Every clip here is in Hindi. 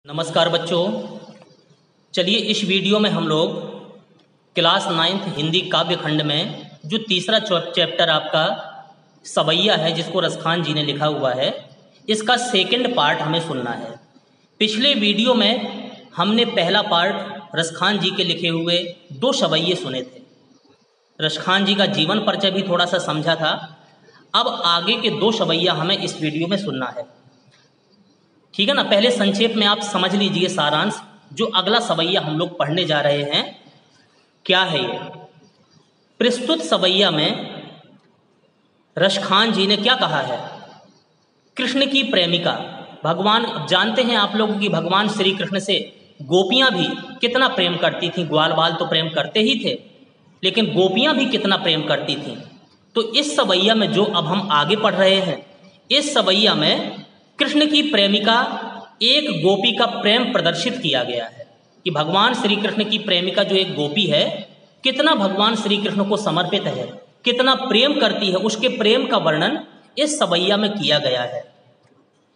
नमस्कार बच्चों। चलिए इस वीडियो में हम लोग क्लास 9th हिंदी काव्य खंड में जो तीसरा चैप्टर आपका सवैया है जिसको रसखान जी ने लिखा हुआ है, इसका सेकंड पार्ट हमें सुनना है। पिछले वीडियो में हमने पहला पार्ट रसखान जी के लिखे हुए 2 सवैये सुने थे। रसखान जी का जीवन परिचय भी थोड़ा सा समझा था। अब आगे के 2 सवैया हमें इस वीडियो में सुनना है, ठीक है ना। पहले संक्षेप में आप समझ लीजिए सारांश। जो अगला सवैया हम लोग पढ़ने जा रहे हैं क्या है ये। प्रस्तुत सवैया में रसखान जी ने क्या कहा है। कृष्ण की प्रेमिका भगवान, जानते हैं आप लोग कि भगवान श्री कृष्ण से गोपियां भी कितना प्रेम करती थीं। ग्वाल बाल तो प्रेम करते ही थे, लेकिन गोपियां भी कितना प्रेम करती थीं। तो इस सवैया में जो अब हम आगे पढ़ रहे हैं, इस सवैया में कृष्ण की प्रेमिका एक गोपी का प्रेम प्रदर्शित किया गया है कि भगवान श्री कृष्ण की प्रेमिका जो एक गोपी है, कितना भगवान श्री कृष्ण को समर्पित है, कितना प्रेम करती है, उसके प्रेम का वर्णन इस सवैया में किया गया है।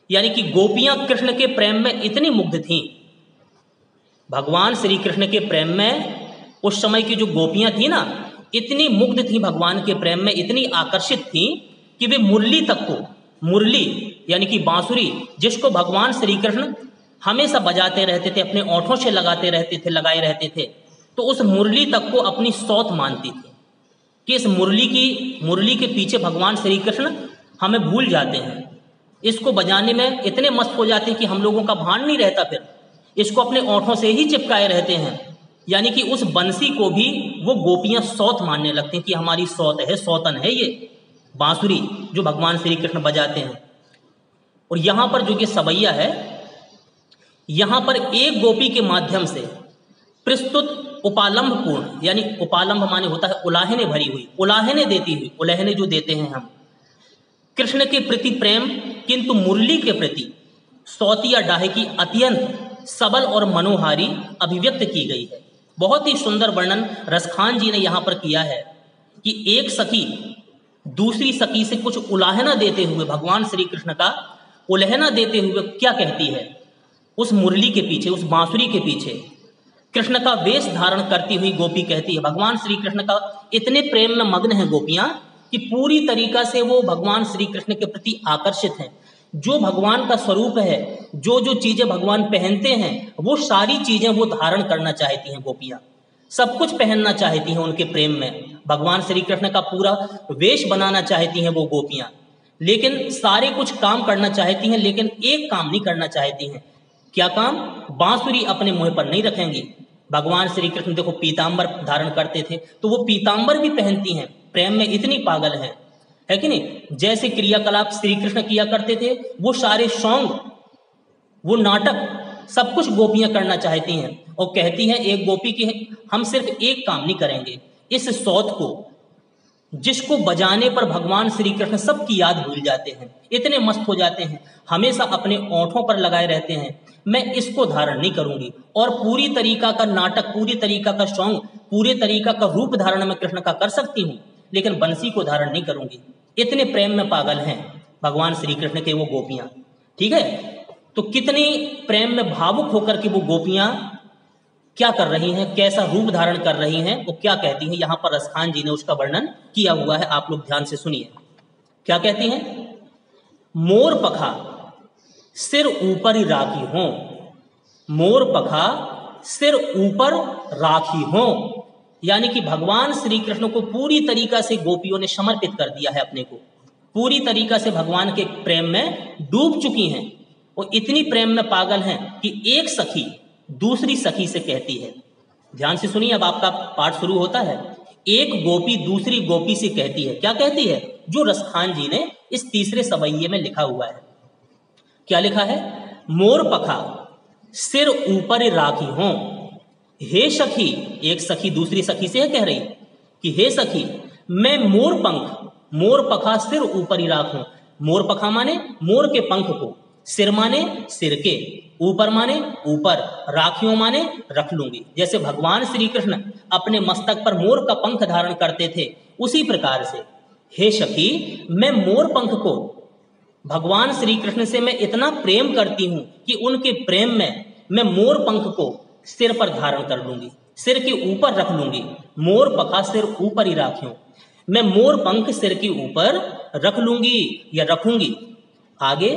यानी कि गोपियां कृष्ण के प्रेम में इतनी मुग्ध थीं, भगवान श्री कृष्ण के प्रेम में उस समय की जो गोपियां थी ना, इतनी मुग्ध थी भगवान के प्रेम में, इतनी आकर्षित थी कि वे मुरली तक को, मुरली यानी कि बांसुरी जिसको भगवान श्री कृष्ण हमेशा बजाते रहते थे, अपने ओंठों से लगाए रहते थे, तो उस मुरली तक को अपनी सौत मानती थी कि इस मुरली के पीछे भगवान श्री कृष्ण हमें भूल जाते हैं। इसको बजाने में इतने मस्त हो जाते हैं कि हम लोगों का भान नहीं रहता, फिर इसको अपने ओंठों से ही चिपकाए रहते हैं। यानी कि उस बंसी को भी वो गोपियां सौत मानने लगती हैं कि हमारी सौत है, सौतन है ये बांसुरी जो भगवान श्री कृष्ण बजाते हैं। और यहाँ पर जो ये सवैया है, यहाँ पर एक गोपी के माध्यम से प्रस्तुत उपालंभ पूर्ण, यानी उपालंभ माने होता है उलाहने भरी हुई, उलाहने देती हुई, उलाहने जो देते हैं हम कृष्ण के प्रति प्रेम, किंतु मुरली के प्रति सौतिया डाहे की अत्यंत सबल और मनोहारी अभिव्यक्त की गई है। बहुत ही सुंदर वर्णन रसखान जी ने यहाँ पर किया है कि एक सखी दूसरी सखी से कुछ उलाहना देते हुए, भगवान श्री कृष्ण का उलाहना देते हुए क्या कहती है। उस मुरली के पीछे, उस बांसुरी के पीछे कृष्ण का वेश धारण करती हुई गोपी कहती है, भगवान श्री कृष्ण का इतने प्रेम में मग्न है गोपियां कि पूरी तरीका से वो भगवान श्री कृष्ण के प्रति आकर्षित हैं। जो भगवान का स्वरूप है, जो जो चीजें भगवान पहनते हैं, वो सारी चीजें वो धारण करना चाहती हैं गोपियां, सब कुछ पहनना चाहती हैं उनके प्रेम में। भगवान श्री कृष्ण का पूरा वेश बनाना चाहती हैं वो गोपियां, लेकिन सारे कुछ काम करना चाहती हैं, लेकिन एक काम नहीं करना चाहती हैं। क्या काम? बांसुरी अपने मुंह पर नहीं रखेंगी। भगवान श्री कृष्ण देखो पीतांबर धारण करते थे, तो वो पीतांबर भी पहनती हैं, प्रेम में इतनी पागल है कि नहीं। जैसे क्रियाकलाप श्री कृष्ण किया करते थे, वो सारे सॉन्ग, वो नाटक, सब कुछ गोपियां करना चाहती हैं। और कहती हैं एक गोपी की, हम सिर्फ एक काम नहीं करेंगे, इस सौत को जिसको बजाने पर भगवान श्री कृष्ण सबकी याद भूल जाते हैं, इतने मस्त हो जाते हैं, हमेशा अपने ओंठों पर लगाए रहते हैं, मैं इसको धारण नहीं करूंगी। और पूरी तरीका का नाटक, पूरी तरीका का सॉन्ग, पूरे तरीका का रूप धारण मैं कृष्ण का कर सकती हूँ, लेकिन बंसी को धारण नहीं करूंगी। इतने प्रेम में पागल हैं भगवान श्री कृष्ण के वो गोपियां, ठीक है। तो कितनी प्रेम में भावुक होकर के वो गोपियां क्या कर रही हैं, कैसा रूप धारण कर रही हैं, वो क्या कहती हैं, यहां पर रसखान जी ने उसका वर्णन किया हुआ है। आप लोग ध्यान से सुनिए क्या कहती हैं। मोर पखा सिर ऊपर ही राखी हो, मोर पखा सिर ऊपर राखी हो। यानी कि भगवान श्री कृष्ण को पूरी तरीका से गोपियों ने समर्पित कर दिया है, अपने को पूरी तरीका से भगवान के प्रेम में डूब चुकी हैं। वो इतनी प्रेम में पागल हैं कि एक सखी दूसरी सखी से कहती है, ध्यान से सुनिए, अब आपका पाठ शुरू होता है। एक गोपी दूसरी गोपी से कहती है, क्या कहती है, जो रसखान जी ने इस तीसरे सवैये में लिखा हुआ है। क्या लिखा है? मोर पखा सिर ऊपर राखी हो, हे सखी, एक सखी दूसरी सखी से कह रही कि हे सखी, मैं मोर पंख, मोर पखा सिर ऊपर ही राखूं। मोर पखा माने मोर के पंख को, सिर माने सिर के, ऊपर माने ऊपर, राखियों माने रख लूंगी। जैसे भगवान श्री कृष्ण अपने मस्तक पर मोर का पंख धारण करते थे, उसी प्रकार से हे सखी, मैं मोर पंख को भगवान श्री कृष्ण से मैं इतना प्रेम करती हूं कि उनके प्रेम में मैं मोर पंख को सिर पर धारण कर लूंगी, सिर के ऊपर रख लूंगी। मोर पखा सिर ऊपर ही राख्यूं, मैं मोर पंख सिर के ऊपर रख लूंगी या रखूंगी। आगे,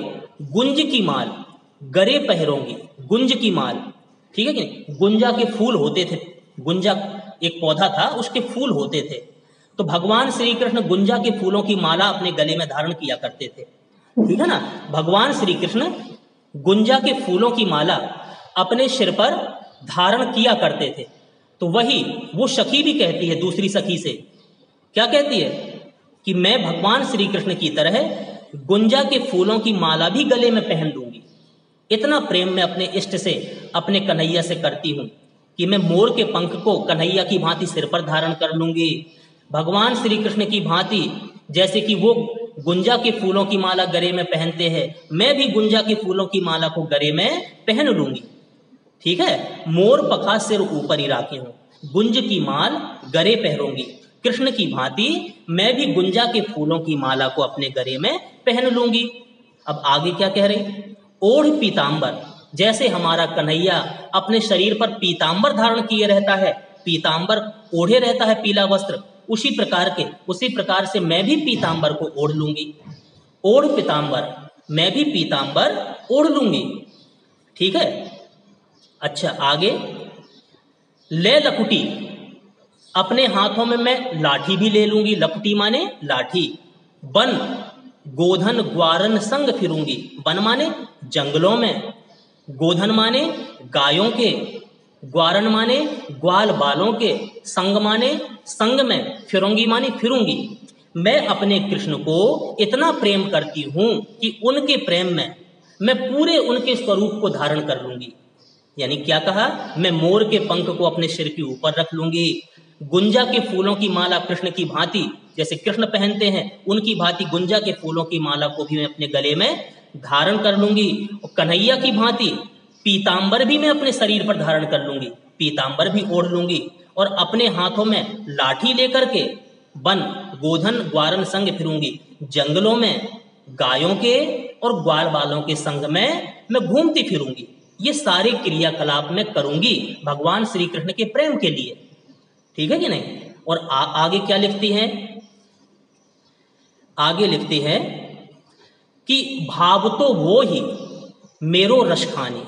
गुंज की माल गरे पहरोंगी। गुंज की माल, ठीक है कि गुंजा के फूल होते थे, गुंजा एक पौधा था, उसके फूल होते थे। तो भगवान श्री कृष्ण गुंजा के फूलों की माला अपने गले में धारण किया करते थे, ठीक है ना। भगवान श्री कृष्ण गुंजा के फूलों की माला अपने सिर पर धारण किया करते थे। तो वही वो सखी भी कहती है दूसरी सखी से, क्या कहती है कि मैं भगवान श्री कृष्ण की तरह गुंजा के फूलों की माला भी गले में पहन लूंगी। इतना प्रेम मैं अपने इष्ट से, अपने कन्हैया से करती हूं कि मैं मोर के पंख को कन्हैया की भांति सिर पर धारण कर लूंगी। भगवान श्री कृष्ण की भांति जैसे कि वो गुंजा के फूलों की माला गले में पहनते हैं, मैं भी गुंजा के फूलों की माला को गले में पहन लूंगी, ठीक है। मोर पखा सिर ऊपर ही राखी हूं, गुंज की माल गरे पहनूंगी। कृष्ण की भांति मैं भी गुंजा के फूलों की माला को अपने गले में पहन लूंगी। अब आगे क्या कह रही, ओढ़ पीतांबर, जैसे हमारा कन्हैया अपने शरीर पर पीतांबर धारण किए रहता है, पीतांबर ओढ़े रहता है पीला वस्त्र, उसी प्रकार से मैं भी पीतांबर को ओढ़ लूंगी। ओढ़ पीतांबर, मैं भी पीतांबर ओढ़ लूंगी, ठीक है। अच्छा आगे, ले लकुटी, अपने हाथों में मैं लाठी भी ले लूंगी। लकुटी माने लाठी। वन गोधन ग्वारन संग फिरूंगी, वन माने जंगलों में, गोधन माने गायों के, ग्वारन माने ग्वाल बालों के, संग माने संग में, फिरूंगी माने फिरूंगी। मैं अपने कृष्ण को इतना प्रेम करती हूं कि उनके प्रेम में मैं पूरे उनके स्वरूप को धारण कर लूंगी। यानी क्या कहा, मैं मोर के पंख को अपने सिर के ऊपर रख लूंगी, गुंजा के फूलों की माला कृष्ण की भांति जैसे कृष्ण पहनते हैं उनकी भांति गुंजा के फूलों की माला को भी मैं अपने गले में धारण कर लूंगी। और कन्हैया की भांति पीतांबर भी मैं अपने शरीर पर धारण कर लूंगी, पीतांबर भी ओढ़ लूंगी और अपने हाथों में लाठी लेकर के वन गोधन ग्वारन संग फिरूंगी, जंगलों में गायों के और ग्वाल बालों के संग में मैं घूमती फिरूंगी। ये सारे क्रियाकलाप मैं करूंगी भगवान श्री कृष्ण के प्रेम के लिए, ठीक है कि नहीं। और आगे क्या लिखती हैं, आगे लिखती है कि भाव तो वो ही मेरो रस खानी।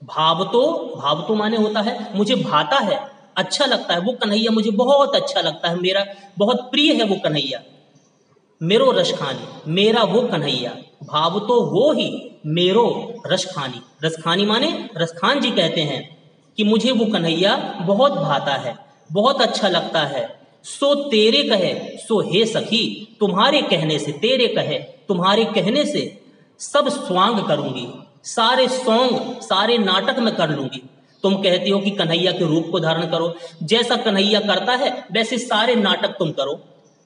भाव तो माने होता है मुझे भाता है, अच्छा लगता है वो कन्हैया, मुझे बहुत अच्छा लगता है, मेरा बहुत प्रिय है वो कन्हैया। मेरो रस खानी, मेरा वो कन्हैया, भाव तो वो ही मेरो रस खानी। रस खानी माने रसखान जी कहते हैं कि मुझे वो कन्हैया बहुत भाता है, बहुत अच्छा लगता है। सो तेरे कहे सो हे सखी, तुम्हारे कहने से, तेरे कहे तुम्हारे कहने से सब स्वांग करूंगी, सारे सॉन्ग सारे नाटक में कर लूंगी। तुम कहती हो कि कन्हैया के रूप को धारण करो, जैसा कन्हैया करता है वैसे सारे नाटक तुम करो,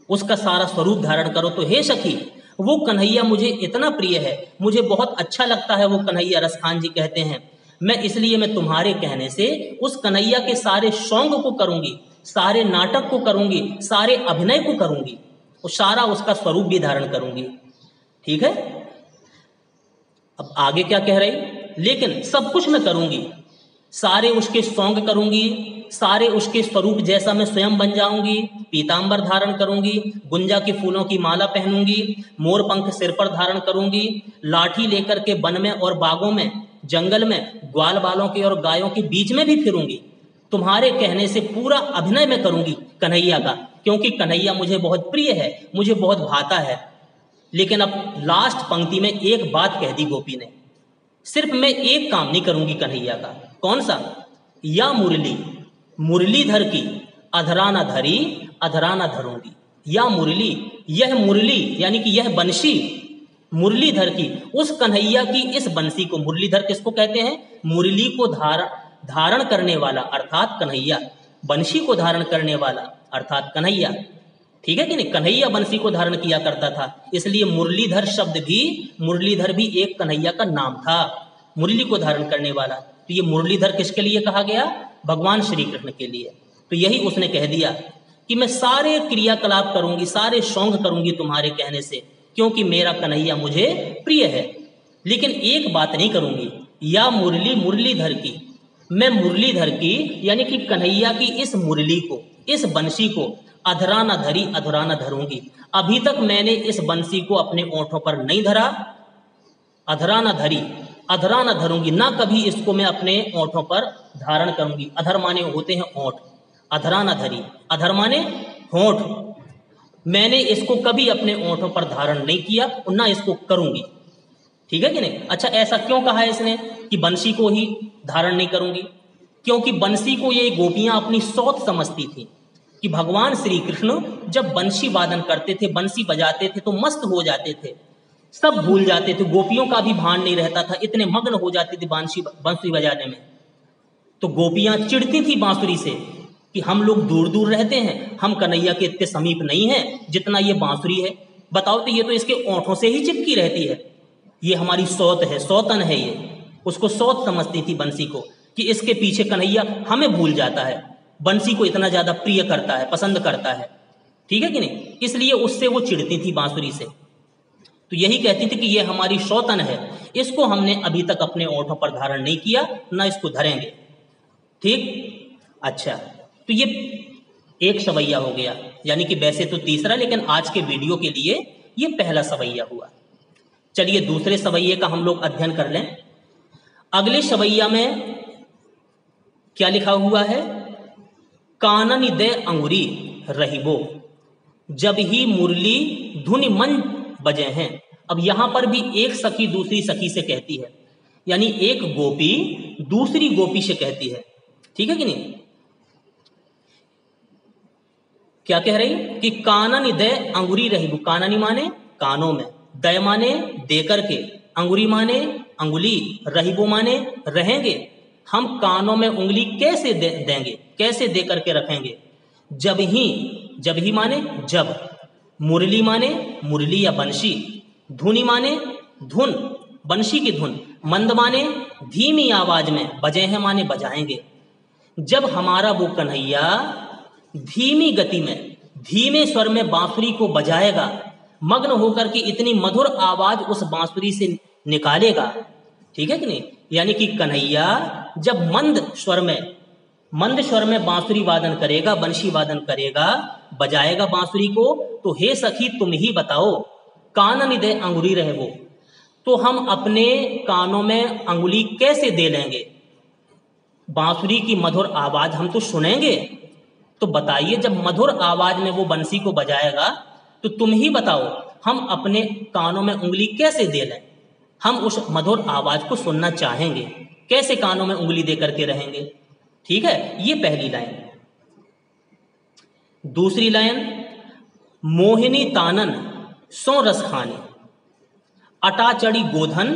उसका सारा स्वरूप धारण करो। तो हे सखी, वो कन्हैया मुझे इतना प्रिय है, मुझे बहुत अच्छा लगता है वो कन्हैया, रसखान जी कहते हैं। मैं तुम्हारे कहने से उस कन्हैया के सारे सॉन्ग को करूंगी, सारे नाटक को करूंगी, सारे अभिनय को करूंगी और सारा उसका स्वरूप भी धारण करूंगी, ठीक है। अब आगे क्या कह रही, लेकिन सब कुछ मैं करूंगी, सारे उसके सॉन्ग करूंगी, सारे उसके स्वरूप जैसा मैं स्वयं बन जाऊंगी, पीतांबर धारण करूंगी, गुंजा के फूलों की माला पहनूंगी, मोर पंख सिर पर धारण करूंगी, लाठी लेकर के वन में और बागों में, जंगल में, ग्वाल बालों के और गायों के बीच में भी फिरूंगी। तुम्हारे कहने से पूरा अभिनय मैं करूंगी कन्हैया का, क्योंकि कन्हैया मुझे बहुत प्रिय है, मुझे बहुत भाता है। लेकिन अब लास्ट पंक्ति में एक बात कह दी गोपी ने, सिर्फ मैं एक काम नहीं करूंगी कन्हैया का। कौन सा, या मुरली मुरलीधर की अधराना धरी अधराना धरूंगी। या मुरली, यह मुरली यानी कि यह बंशी मुरलीधर की, उस कन्हैया की इस बंशी को, मुरलीधर किसको कहते हैं, मुरली को धारण करने वाला अर्थात कन्हैया, बंशी को धारण करने वाला अर्थात कन्हैया, ठीक है कि नहीं। कन्हैया बंशी को धारण किया करता था, इसलिए मुरलीधर शब्द भी, मुरलीधर भी एक कन्हैया का नाम था, मुरली को धारण करने वाला। तो ये मुरलीधर किसके लिए कहा गया, भगवान श्री कृष्ण के लिए। तो यही उसने कह दिया कि मैं सारे क्रियाकलाप करूंगी, सारे सॉन्ग करूंगी तुम्हारे कहने से, क्योंकि मेरा कन्हैया मुझे प्रिय है। लेकिन एक बात नहीं करूंगी, या मुरली मुरलीधर की, मैं मुरलीधर की यानी कि कन्हैया की इस मुरली को, इस बंसी को अधरा न धरी अधरा न धरूंगी। अभी तक मैंने इस बंसी को अपने ओंठों पर नहीं धरा, अधरा न धरी अधरा न धरूंगी, ना कभी इसको मैं अपने ओंठों पर धारण करूंगी। अधर माने होते हैं ओंठ, अधरा न धरी, अधर माने होंठ, मैंने इसको कभी अपने ओंठों पर धारण नहीं किया और ना इसको करूंगी। ठीक है कि नहीं? अच्छा, ऐसा क्यों कहा है इसने कि बंसी को ही धारण नहीं करूंगी? क्योंकि बंसी को ये गोपियां अपनी सौत समझती थी कि भगवान श्री कृष्ण जब बंसी वादन करते थे, बंसी बजाते थे तो मस्त हो जाते थे, सब भूल जाते थे, गोपियों का भी भान नहीं रहता था, इतने मग्न हो जाते थे बांसुरी बजाने में। तो गोपियां चिढ़ती थी बांसुरी से कि हम लोग दूर दूर रहते हैं, हम कन्हैया के इतने समीप नहीं हैं जितना ये बांसुरी है। बताओ तो ये तो इसके ओंठों से ही चिपकी रहती है, ये हमारी सौत है, सौतन है ये। उसको सौत समझती थी बंसी को कि इसके पीछे कन्हैया हमें भूल जाता है, बंसी को इतना ज्यादा प्रिय करता है, पसंद करता है। ठीक है कि नहीं? इसलिए उससे वो चिढ़ती थी बांसुरी से। तो यही कहती थी कि ये हमारी सौतन है, इसको हमने अभी तक अपने ओंठों पर धारण नहीं किया, ना इसको धरेंगे। ठीक, अच्छा, तो ये एक सवैया हो गया, यानी कि वैसे तो तीसरा, लेकिन आज के वीडियो के लिए ये पहला सवैया हुआ। चलिए दूसरे सवैये का हम लोग अध्ययन कर लें। अगले सवैया में क्या लिखा हुआ है? कानन दे अंगुरी रहिबो, जब ही मुरली धुनि मन बजे हैं। अब यहां पर भी एक सखी दूसरी सखी से कहती है, यानी एक गोपी दूसरी गोपी से कहती है। ठीक है कि नहीं? क्या कह रही कि कानन दे अंगुरी रहिबो, काननी माने कानों में, दय माने दे करके, अंगुरी माने अंगुली, रहिबो माने रहेंगे। हम कानों में उंगली कैसे देंगे, कैसे दे करके रखेंगे? जब ही माने जब, मुरली माने मुरली या बंशी, धुनि माने धुन, बंशी की धुन, मंद माने धीमी आवाज में, बजे हैं माने बजाएंगे। जब हमारा वो कन्हैया धीमी गति में, धीमे स्वर में बांसुरी को बजाएगा, मग्न होकर के इतनी मधुर आवाज उस बांसुरी से निकालेगा। ठीक है कि नहीं? यानी कि कन्हैया जब मंद स्वर में बांसुरी वादन करेगा, बंशी वादन करेगा, बजाएगा बांसुरी को, तो हे सखी तुम ही बताओ, कानन दे अंगुली रहे वो, तो हम अपने कानों में अंगुली कैसे दे लेंगे? बांसुरी की मधुर आवाज हम तो सुनेंगे। तो बताइए, जब मधुर आवाज में वो बंसी को बजाएगा तो तुम ही बताओ, हम अपने कानों में उंगली कैसे दे लें? हम उस मधुर आवाज को सुनना चाहेंगे, कैसे कानों में उंगली दे करके रहेंगे? ठीक है, ये पहली लाइन। दूसरी लाइन, मोहिनी तानन सो रस खाने, अटा चढ़ी गोधन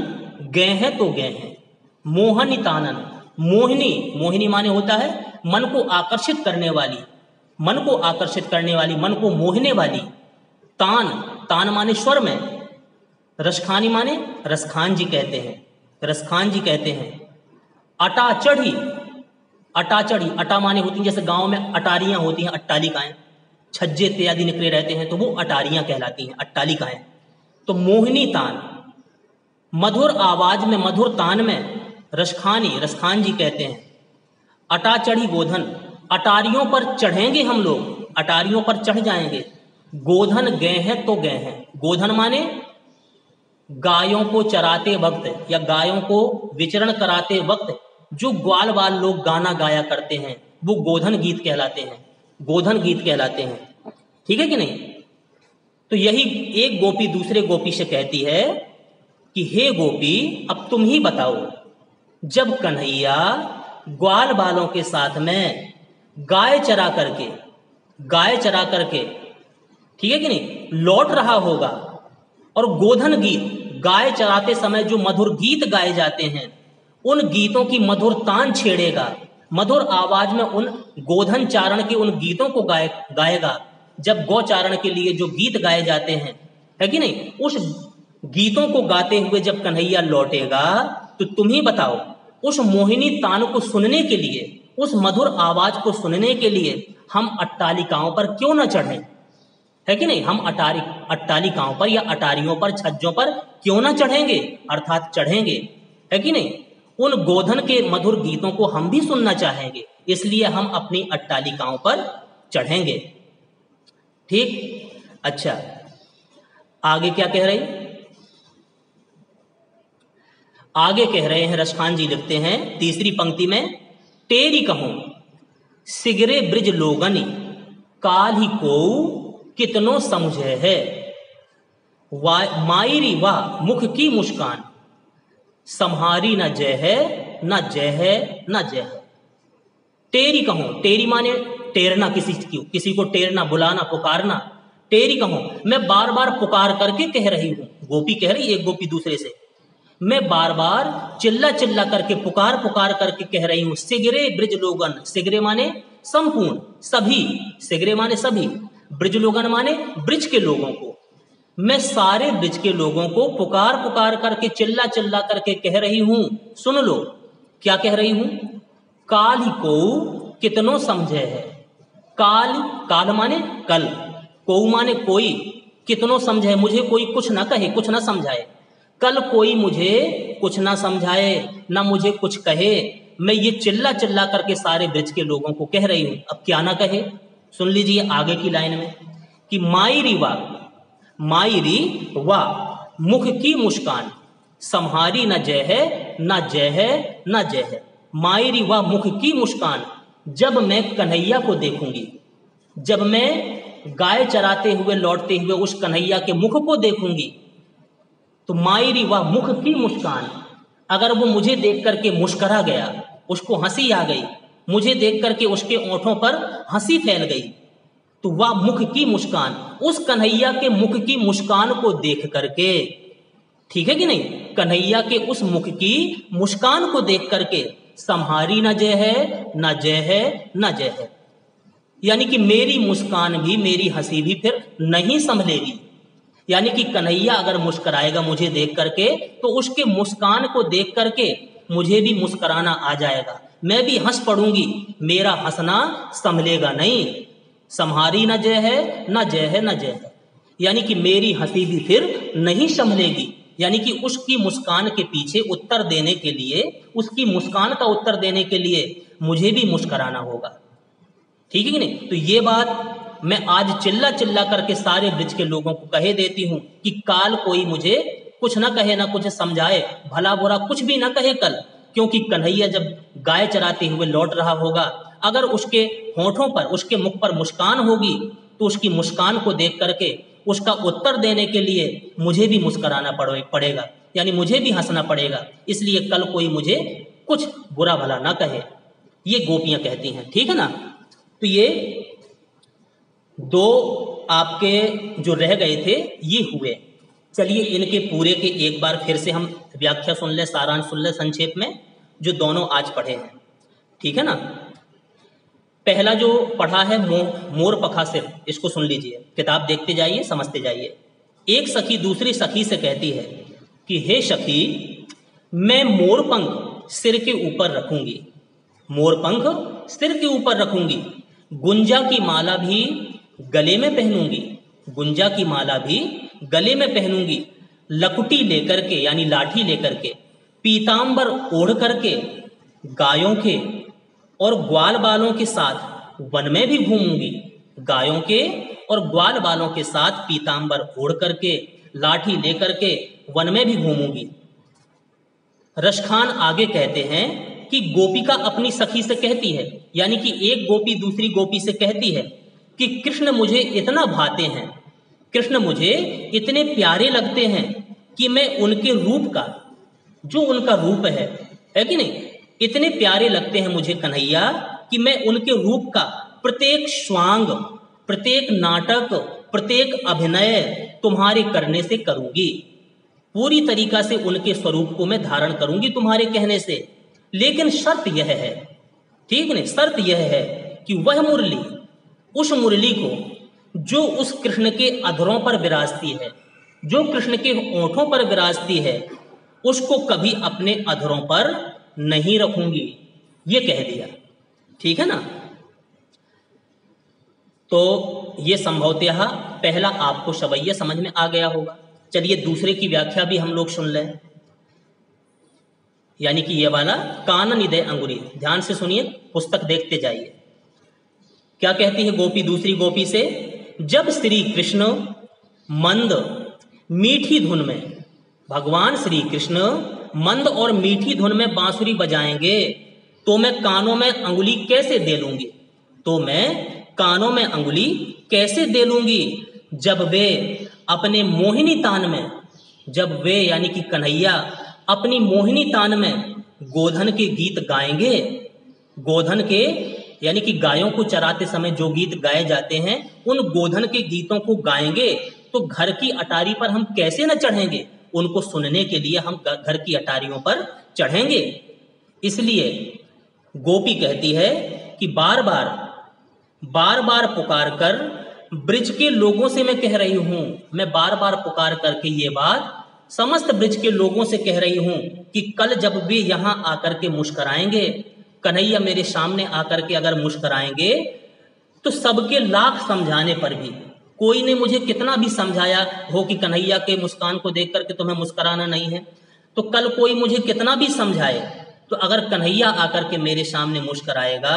गए हैं तो गए हैं। मोहनी तानन, मोहिनी माने होता है मन को आकर्षित करने वाली, मन को आकर्षित करने वाली, मन को मोहने वाली। तान माने स्वर में, रसखानी माने रसखान जी कहते हैं, रसखान जी कहते हैं। अटा चढ़ी, अटा माने होती हैं जैसे गांव में अटारियां होती हैं, अट्टालिकाएं, छज्जे इत्यादि निकले रहते हैं तो वो अटारियां कहलाती हैं, अट्टालिकाएं। तो मोहिनी तान, मधुर आवाज में, मधुर तान में, रसखान जी कहते हैं। अटा चढ़ी गोधन, अटारियों पर चढ़ेंगे हम लोग, अटारियों पर चढ़ जाएंगे। गोधन गए हैं तो गए हैं, गोधन माने गायों को चराते वक्त या गायों को विचरण कराते वक्त जो ग्वाल बाल लोग गाना गाया करते हैं, वो गोधन गीत कहलाते हैं, गोधन गीत कहलाते हैं। ठीक है कि नहीं? तो यही एक गोपी दूसरे गोपी से कहती है कि हे गोपी, अब तुम ही बताओ, जब कन्हैया ग्वाल बालों के साथ में गाय चरा करके, ठीक है कि नहीं, लौट रहा होगा, और गोधन गीत, गाय चराते समय जो मधुर गीत गाए जाते हैं, उन गीतों की मधुर तान छेड़ेगा, मधुर आवाज में उन गोधन चारण के उन गीतों को गाएगा। जब गौचारण के लिए जो गीत गाए जाते हैं, है कि नहीं, उस गीतों को गाते हुए जब कन्हैया लौटेगा, तो तुम ही बताओ, उस मोहिनी तान को सुनने के लिए, उस मधुर आवाज को सुनने के लिए हम अट्टालिकाओं पर क्यों न चढ़ें? है कि नहीं? हम अट्टालिकाओं पर या अटारियों पर, छज्जों पर क्यों न चढ़ेंगे, अर्थात चढ़ेंगे, है कि नहीं? उन गोधन के मधुर गीतों को हम भी सुनना चाहेंगे, इसलिए हम अपनी अट्टालिकाओं पर चढ़ेंगे। ठीक, अच्छा आगे क्या कह रहे हैं? आगे कह रहे हैं, रसखान जी लिखते हैं तीसरी पंक्ति में, तेरी कहूं सिगरे ब्रिज लोगनी, काल ही को कितनो समझे है, मायरी वाह मुख की मुस्कान, सम्हारी न जय है न जय है न जय है। तेरी कहूं, तेरी माने टेरना, किसी को टेरना, बुलाना, पुकारना। तेरी कहूं, मैं बार बार पुकार करके कह रही हूं, गोपी कह रही, एक गोपी दूसरे से, मैं बार बार चिल्ला चिल्ला करके पुकार पुकार करके कह रही हूं, सिगरे ब्रिज लोगन, सिगरे माने संपूर्ण सभी, सिगरे माने सभी, ब्रिज लोगन माने ब्रिज के लोगों को, मैं सारे ब्रिज के लोगों को पुकार पुकार करके चिल्ला चिल्ला करके कह रही हूं। सुन लो क्या कह रही हूं, काल ही को कितनो समझे है, काल, काल माने कल, को माने कोई, कितनो समझे, मुझे कोई कुछ ना कहे, कुछ ना समझाए, कल कोई मुझे कुछ ना समझाए ना मुझे कुछ कहे, मैं ये चिल्ला चिल्ला करके सारे ब्रिज के लोगों को कह रही हूं। अब क्या ना कहे, सुन लीजिए आगे की लाइन में कि मायरी वाह मुख की मुस्कान, सम्हारी न जय है न जय है न जय है। मायरी वाह मुख की मुस्कान, जब मैं कन्हैया को देखूंगी, जब मैं गाय चराते हुए लौटते हुए उस कन्हैया के मुख को देखूंगी, तो मायरी वाह मुख की मुस्कान, अगर वो मुझे देख करके मुस्करा गया, उसको हंसी आ गई, मुझे देख करके उसके ओंठों पर हंसी फैल गई, तो वह मुख की मुस्कान, उस कन्हैया के मुख की मुस्कान को देख करके, ठीक है कि नहीं, कन्हैया के उस मुख की मुस्कान को देख करके, सम्हारी न जय है न जय है न जय है, यानी कि मेरी मुस्कान भी, मेरी हंसी भी फिर नहीं संभलेगी। यानी कि कन्हैया अगर मुस्कराएगा मुझे देख करके, तो उसके मुस्कान को देख करके मुझे भी मुस्कराना आ जाएगा, मैं भी हंस पड़ूंगी, मेरा हंसना संभलेगा नहीं, सम्हारी न जय है न जय है न जय है, यानी कि मेरी हंसी भी फिर नहीं संभलेगी। यानी कि उसकी मुस्कान के पीछे उत्तर देने के लिए, उसकी मुस्कान का उत्तर देने के लिए मुझे भी मुस्कराना होगा। ठीक है कि नहीं? तो ये बात मैं आज चिल्ला चिल्ला करके सारे ब्रिज के लोगों को कहे देती हूं कि काल कोई मुझे कुछ ना कहे, ना कुछ समझाए, भला बुरा कुछ भी ना कहे कल, क्योंकि कन्हैया जब गाय चराते हुए लौट रहा होगा, अगर उसके होठों पर, उसके मुख पर मुस्कान होगी, तो उसकी मुस्कान को देख करके उसका उत्तर देने के लिए मुझे भी मुस्कराना पड़ेगा, यानी मुझे भी हंसना पड़ेगा, इसलिए कल कोई मुझे कुछ बुरा भला ना कहे, ये गोपियां कहती हैं। ठीक है ना? तो ये दो आपके जो रह गए थे ये हुए। चलिए इनके पूरे के एक बार फिर से हम व्याख्या सुन ले, सारांश सुन ले संक्षेप में, जो दोनों आज पढ़े हैं। ठीक है ना? पहला जो पढ़ा है मोर पखा सिर, इसको सुन लीजिए, किताब देखते जाइए, समझते जाइए। एक सखी दूसरी सखी से कहती है कि हे सखी, मैं मोरपंख सिर के ऊपर रखूंगी, मोरपंख सिर के ऊपर रखूंगी, गुंजा की माला भी गले में पहनूंगी, गुंजा की माला भी गले में पहनूंगी, लकुटी लेकर के यानी लाठी लेकर के, पीतांबर ओढ़ करके गायों के और ग्वाल बालों के साथ वन में भी घूमूंगी, गायों के और ग्वाल बालों के साथ पीतांबर ओढ़ करके, लाठी लेकर के वन में भी घूमूंगी। रसखान आगे कहते हैं कि गोपिका अपनी सखी से कहती है, यानी कि एक गोपी दूसरी गोपी से कहती है कि कृष्ण मुझे इतना भाते हैं, कृष्ण मुझे इतने प्यारे लगते हैं कि मैं उनके रूप का, जो उनका रूप है कि नहीं, इतने प्यारे लगते हैं मुझे कन्हैया कि मैं उनके रूप का प्रत्येक स्वांग, प्रत्येक नाटक, प्रत्येक अभिनय तुम्हारे करने से करूंगी, पूरी तरीका से उनके स्वरूप को मैं धारण करूंगी तुम्हारे कहने से। लेकिन शर्त यह है, ठीक नहीं, शर्त यह है कि वह मुरली, उस मुरली को जो उस कृष्ण के अधरों पर विराजती है, जो कृष्ण के ओंठों पर विराजती है, उसको कभी अपने अधरों पर नहीं रखूंगी, ये कह दिया। ठीक है ना? तो ये संभवतः पहला आपको सवैया समझ में आ गया होगा। चलिए दूसरे की व्याख्या भी हम लोग सुन लें। यानी कि ये वाला कानन इदय अंगुरी। ध्यान से सुनिए, पुस्तक देखते जाइए। क्या कहती है गोपी दूसरी गोपी से? जब श्री कृष्ण मंद मीठी धुन में, भगवान श्री कृष्ण मंद और मीठी धुन में बांसुरी बजाएंगे तो मैं कानों में अंगुली कैसे दे लूंगी? तो मैं कानों में अंगुली कैसे दे लूंगी जब वे अपने मोहिनी तान में, जब वे यानी कि कन्हैया अपनी मोहिनी तान में गोधन के गीत गाएंगे। गोधन के यानी कि गायों को चराते समय जो गीत गाए जाते हैं, उन गोधन के गीतों को गाएंगे तो घर की अटारी पर हम कैसे न चढ़ेंगे? उनको सुनने के लिए हम घर की अटारियों पर चढ़ेंगे। इसलिए गोपी कहती है कि बार बार पुकार कर ब्रिज के लोगों से मैं कह रही हूं, मैं बार बार पुकार करके ये बात समस्त ब्रिज के लोगों से कह रही हूं कि कल जब वे यहां आकर के मुस्कराएंगे, कन्हैया मेरे सामने आकर के अगर मुस्कराएंगे, तो सबके लाख समझाने पर भी, कोई ने मुझे कितना भी समझाया हो कि कन्हैया के मुस्कान को देख करके तुम्हें मुस्कुराना नहीं है, तो कल कोई मुझे कितना भी समझाए, तो अगर कन्हैया आकर के मेरे सामने मुस्कुराएगा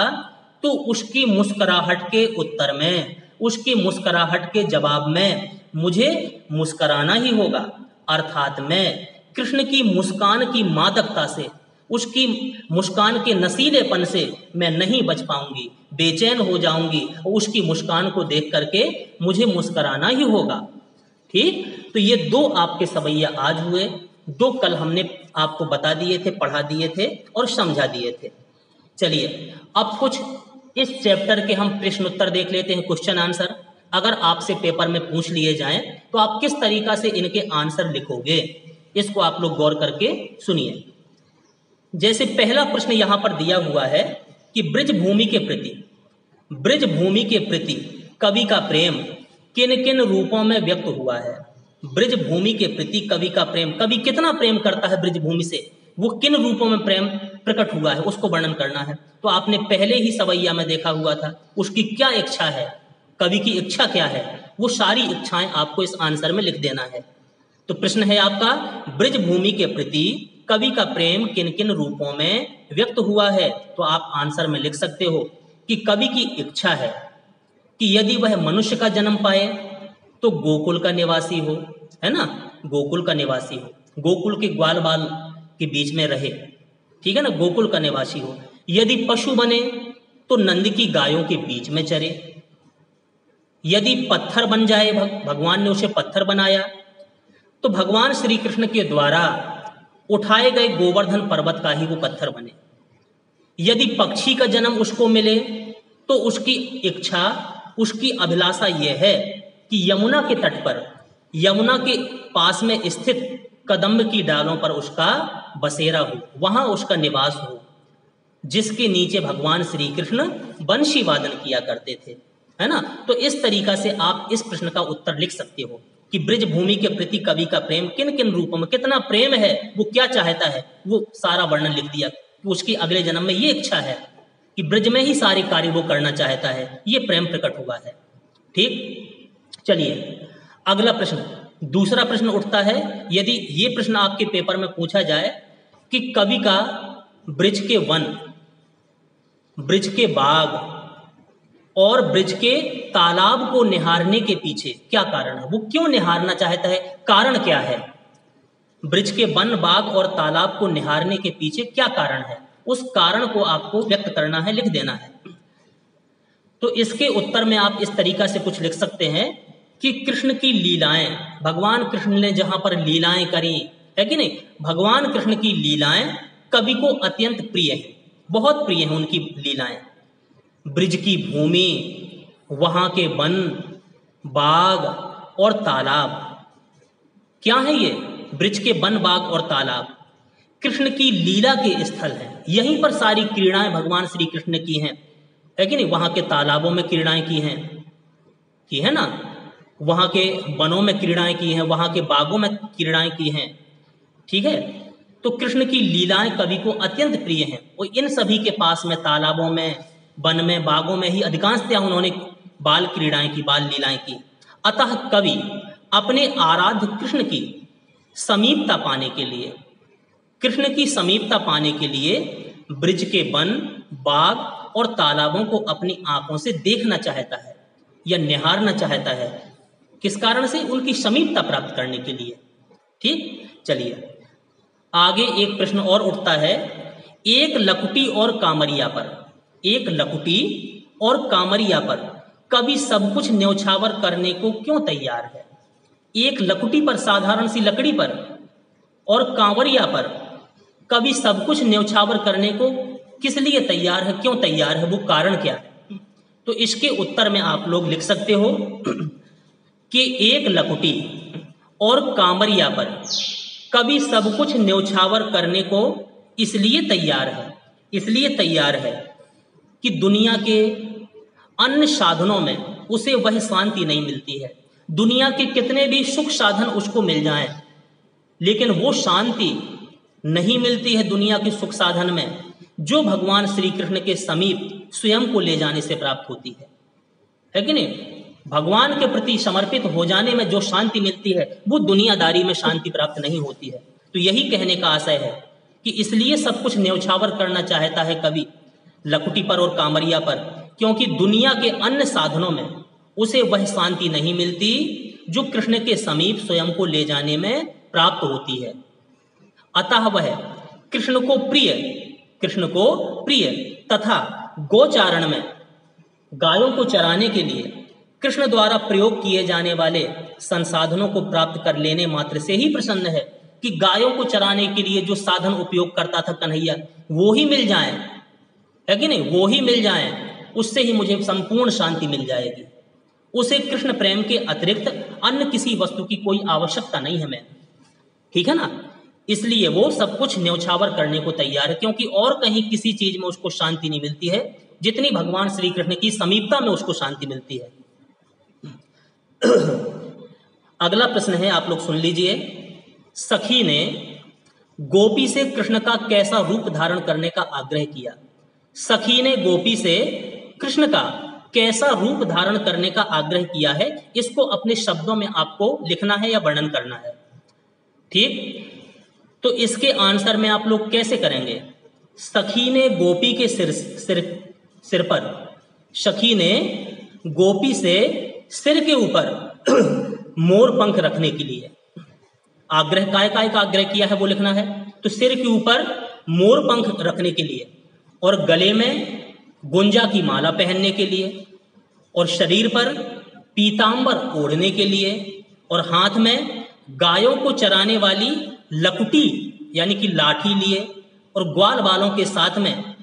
तो उसकी मुस्कुराहट के उत्तर में, उसकी मुस्कुराहट के जवाब में मुझे मुस्कुराना ही होगा। अर्थात मैं कृष्ण की मुस्कान की मादकता से, उसकी मुस्कान के नशीलेपन से मैं नहीं बच पाऊंगी, बेचैन हो जाऊंगी और उसकी मुस्कान को देख करके मुझे मुस्कुराना ही होगा। ठीक, तो ये दो आपके सवैया आज हुए, दो कल हमने आपको बता दिए थे, पढ़ा दिए थे और समझा दिए थे। चलिए अब कुछ इस चैप्टर के हम प्रश्न उत्तर देख लेते हैं, क्वेश्चन आंसर। अगर आपसे पेपर में पूछ लिए जाएं तो आप किस तरीका से इनके आंसर लिखोगे, इसको आप लोग गौर करके सुनिए। जैसे पहला प्रश्न यहां पर दिया हुआ है कि ब्रिज भूमि के प्रति कवि का प्रेम किन किन रूपों में व्यक्त हुआ है। ब्रिज भूमि के प्रति कवि का प्रेम, कवि कितना प्रेम करता है ब्रिज भूमि से, वो किन रूपों में प्रेम प्रकट हुआ है, उसको वर्णन करना है। तो आपने पहले ही सवैया में देखा हुआ था, उसकी क्या इच्छा है, कवि की इच्छा क्या है, वो सारी इच्छाएं आपको इस आंसर में लिख देना है। तो प्रश्न है आपका, ब्रिज भूमि के प्रति कवि का प्रेम किन किन रूपों में व्यक्त हुआ है। तो आप आंसर में लिख सकते हो कि कवि की इच्छा है कि यदि वह मनुष्य का जन्म पाए तो गोकुल का निवासी हो, है ना, गोकुल का निवासी हो, गोकुल के ग्वाल बाल के बीच में रहे, ठीक है ना, गोकुल का निवासी हो। यदि पशु बने तो नंद की गायों के बीच में चरे। यदि पत्थर बन जाए, भगवान ने उसे पत्थर बनाया, तो भगवान श्री कृष्ण के द्वारा उठाए गए गोवर्धन पर्वत का ही वो पत्थर बने। यदि पक्षी का जन्म उसको मिले तो उसकी इच्छा, उसकी अभिलाषा यह है कि यमुना के तट पर, यमुना के पास में स्थित कदम्ब की डालों पर उसका बसेरा हो, वहां उसका निवास हो, जिसके नीचे भगवान श्री कृष्ण बंशी वादन किया करते थे, है ना। तो इस तरीका से आप इस प्रश्न का उत्तर लिख सकते हो कि ब्रिज भूमि के प्रति कवि का प्रेम किन किन रूपों में, कितना प्रेम है, वो क्या चाहता है, वो सारा वर्णन लिख दिया। उसकी अगले जन्म में ये इच्छा है कि ब्रिज में ही सारे कार्य वो करना चाहता है, ये प्रेम प्रकट हुआ है। ठीक, चलिए अगला प्रश्न, दूसरा प्रश्न उठता है, यदि ये प्रश्न आपके पेपर में पूछा जाए कि कवि का ब्रिज के वन, ब्रिज के बाग और ब्रिज के तालाब को निहारने के पीछे क्या कारण है, वो क्यों निहारना चाहता है, कारण क्या है, ब्रिज के वन बाग और तालाब को निहारने के पीछे क्या कारण है, उस कारण को आपको व्यक्त करना है, लिख देना है। तो इसके उत्तर में आप इस तरीका से कुछ लिख सकते हैं कि कृष्ण की लीलाएं, भगवान कृष्ण ने जहां पर लीलाएं करी है कि नहीं, भगवान कृष्ण की लीलाएं कवि को अत्यंत प्रिय है, बहुत प्रिय है उनकी लीलाएं। ब्रिज की भूमि, वहां के वन बाग और तालाब, क्या है ये, ब्रिज के वन बाग और तालाब कृष्ण की लीला के स्थल हैं, यहीं पर सारी क्रीड़ाएं भगवान श्री कृष्ण ने की हैं, है कि नहीं। वहां के तालाबों में क्रीड़ाएं की हैं, की है ना, वहां के वनों में क्रीड़ाएं की हैं, वहां के बागों में क्रीड़ाएं की हैं, ठीक है। तो कृष्ण की लीलाएं कवि को अत्यंत प्रिय हैं और इन सभी के पास में, तालाबों में, वन में, बागों में ही अधिकांशतः उन्होंने बाल क्रीड़ाएं की, बाल लीलाएं की। अतः कवि अपने आराध्य कृष्ण की समीपता पाने के लिए, कृष्ण की समीपता पाने के लिए ब्रिज के वन, बाग और तालाबों को अपनी आंखों से देखना चाहता है या निहारना चाहता है। किस कारण से? उनकी समीपता प्राप्त करने के लिए। ठीक, चलिए आगे एक प्रश्न और उठता है। एक लकुटी और कामरिया पर, एक लकुटी और कामरिया पर कभी सब कुछ न्यौछावर करने को क्यों तैयार है? एक लकुटी पर, साधारण सी लकड़ी पर, और कांवरिया पर कभी सब कुछ न्यौछावर करने को किस लिए तैयार है, क्यों तैयार है, वो कारण क्या है? तो इसके उत्तर में आप लोग लिख सकते हो कि एक लकुटी और कांवरिया पर कभी सब कुछ न्यौछावर करने को इसलिए तैयार है, इसलिए तैयार है कि दुनिया के अन्य साधनों में उसे वह शांति नहीं मिलती है। दुनिया के कितने भी सुख साधन उसको मिल जाएं, लेकिन वो शांति नहीं मिलती है दुनिया के सुख साधन में जो भगवान श्री कृष्ण के समीप स्वयं को ले जाने से प्राप्त होती है कि नहीं? भगवान के प्रति समर्पित हो जाने में जो शांति मिलती है वो दुनियादारी में शांति प्राप्त नहीं होती है। तो यही कहने का आशय है कि इसलिए सब कुछ न्यौछावर करना चाहता है कवि लकुटी पर और कामरिया पर, क्योंकि दुनिया के अन्य साधनों में उसे वह शांति नहीं मिलती जो कृष्ण के समीप स्वयं को ले जाने में प्राप्त होती है। अतः वह कृष्ण को प्रिय तथा गोचारण में गायों को चराने के लिए कृष्ण द्वारा प्रयोग किए जाने वाले संसाधनों को प्राप्त कर लेने मात्र से ही प्रसन्न है कि गायों को चराने के लिए जो साधन उपयोग करता था कन्हैया वो ही मिल जाए, है कि नहीं? वो ही मिल जाए, उससे ही मुझे संपूर्ण शांति मिल जाएगी। उसे कृष्ण प्रेम के अतिरिक्त अन्य किसी वस्तु की कोई आवश्यकता नहीं है मैं, ठीक है ना? इसलिए वो सब कुछ न्यौछावर करने को तैयार है, क्योंकि और कहीं किसी चीज में उसको शांति नहीं मिलती है जितनी भगवान श्री कृष्ण की समीपता में उसको शांति मिलती है। अगला प्रश्न है, आप लोग सुन लीजिए। सखी ने गोपी से कृष्ण का कैसा रूप धारण करने का आग्रह किया? सखी ने गोपी से कृष्ण का कैसा रूप धारण करने का आग्रह किया है, इसको अपने शब्दों में आपको लिखना है या वर्णन करना है। ठीक, तो इसके आंसर में आप लोग कैसे करेंगे? सखी ने गोपी के सिर पर, सखी ने गोपी से सिर के ऊपर मोर पंख रखने के लिए आग्रह, काय का आग्रह किया है वो लिखना है। तो सिर के ऊपर मोर पंख रखने के लिए, और गले में गुंजा की माला पहनने के लिए, और शरीर पर पीतांबर ओढ़ने के लिए, और हाथ में गायों को चराने वाली लकुटी यानी कि लाठी लिए, और ग्वाल बालों के साथ में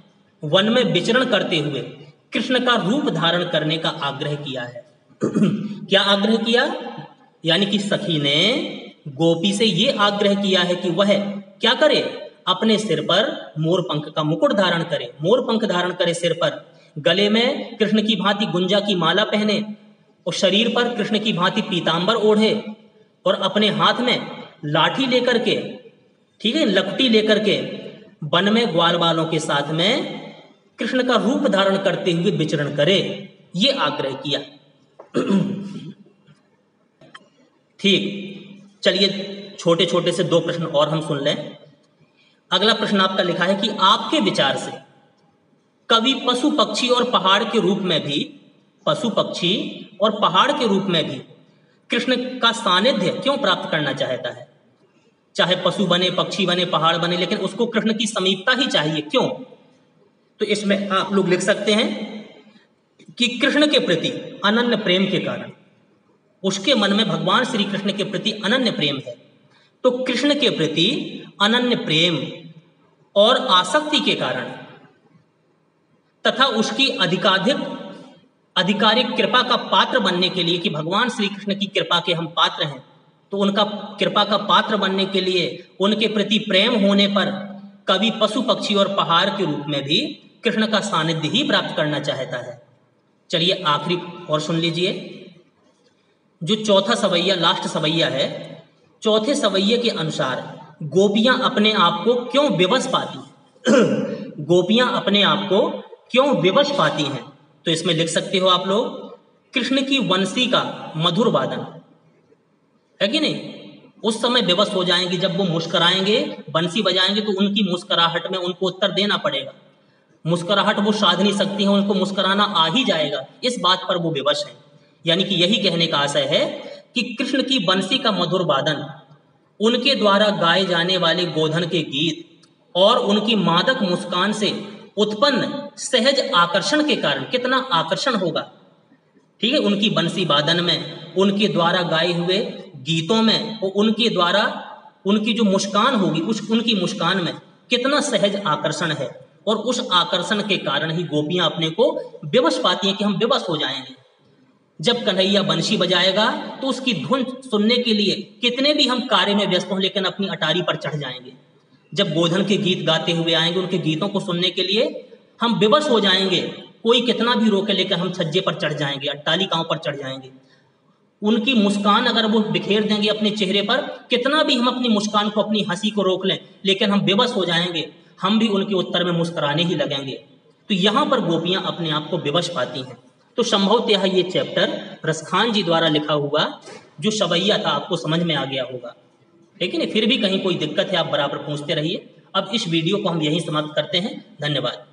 वन में विचरण करते हुए कृष्ण का रूप धारण करने का आग्रह किया है। क्या आग्रह किया? यानी कि सखी ने गोपी से ये आग्रह किया है कि वह क्या करे? अपने सिर पर मोर पंख का मुकुट धारण करे, मोर पंख धारण करे सिर पर, गले में कृष्ण की भांति गुंजा की माला पहने, और शरीर पर कृष्ण की भांति पीतांबर ओढ़े, और अपने हाथ में लाठी लेकर के, ठीक है, लकटी लेकर के वन में ग्वाल बालों के साथ में कृष्ण का रूप धारण करते हुए विचरण करे, ये आग्रह किया। ठीक, चलिए छोटे छोटे से 2 प्रश्न और हम सुन लें। अगला प्रश्न आपका लिखा है कि आपके विचार से कवि पशु पक्षी और पहाड़ के रूप में भी, पशु पक्षी और पहाड़ के रूप में भी कृष्ण का सानिध्य क्यों प्राप्त करना चाहता है? चाहे पशु बने, पक्षी बने, पहाड़ बने, लेकिन उसको कृष्ण की समीपता ही चाहिए, क्यों? तो इसमें आप लोग लिख सकते हैं कि कृष्ण के प्रति अनन्य प्रेम के कारण, उसके मन में भगवान श्री कृष्ण के प्रति अनन्य प्रेम है। तो कृष्ण के प्रति अनन्य प्रेम और आसक्ति के कारण तथा उसकी आधिकारिक कृपा का पात्र बनने के लिए, कि भगवान श्री कृष्ण की कृपा के हम पात्र हैं, तो उनका कृपा का पात्र बनने के लिए, उनके प्रति प्रेम होने पर कवि पशु पक्षी और पहाड़ के रूप में भी कृष्ण का सानिध्य ही प्राप्त करना चाहता है। चलिए आखिरी और सुन लीजिए। जो चौथा सवैया, लास्ट सवैया है, चौथे सवैये के अनुसार गोपियां अपने आप को क्यों विवश पाती हैं? गोपियां अपने आप को क्यों विवश पाती हैं? तो इसमें लिख सकते हो आप लोग, कृष्ण की वंशी का मधुर वादन, है कि नहीं? उस समय विवश हो जाएंगी। जब वो मुस्कराएंगे, बंसी बजाएंगे, तो उनकी मुस्कुराहट में उनको उत्तर देना पड़ेगा। मुस्कुराहट वो साध नहीं सकती हैं, उनको मुस्कुराना आ ही जाएगा, इस बात पर वो विवश हैं। यानी कि यही कहने का आशय है कि कृष्ण की बंसी का मधुर वादन, उनके द्वारा गाए जाने वाले गोधन के गीत और उनकी मादक मुस्कान से उत्पन्न सहज आकर्षण के कारण, कितना आकर्षण होगा, ठीक है, उनकी बंसी वादन में, उनके द्वारा गाए हुए गीतों में, और उनके द्वारा उनकी जो मुस्कान होगी, उनकी मुस्कान में कितना सहज आकर्षण है। और उस आकर्षण के कारण ही गोपियां अपने को विवश पाती हैं कि हम विवश हो जाएंगे। जब कन्हैया बंशी बजाएगा तो उसकी धुन सुनने के लिए कितने भी हम कार्य में व्यस्त हों, लेकिन अपनी अटारी पर चढ़ जाएंगे। जब गोधन के गीत गाते हुए आएंगे, उनके गीतों को सुनने के लिए हम विवश हो जाएंगे। कोई कितना भी रोके, लेकर हम छज्जे पर चढ़ जाएंगे, अट्टालिकाओं पर चढ़ जाएंगे। उनकी मुस्कान अगर वो बिखेर देंगे अपने चेहरे पर, कितना भी हम अपनी मुस्कान को, अपनी हंसी को रोक लें, लेकिन हम विवश हो जाएंगे, हम भी उनके उत्तर में मुस्कुराने ही लगेंगे। तो यहाँ पर गोपियां अपने आप को विवश पाती हैं। तो संभवतः ये चैप्टर रसखान जी द्वारा लिखा हुआ जो सवैया था, आपको समझ में आ गया होगा। लेकिन फिर भी कहीं कोई दिक्कत है, आप बराबर पूछते रहिए। अब इस वीडियो को हम यहीं समाप्त करते हैं। धन्यवाद।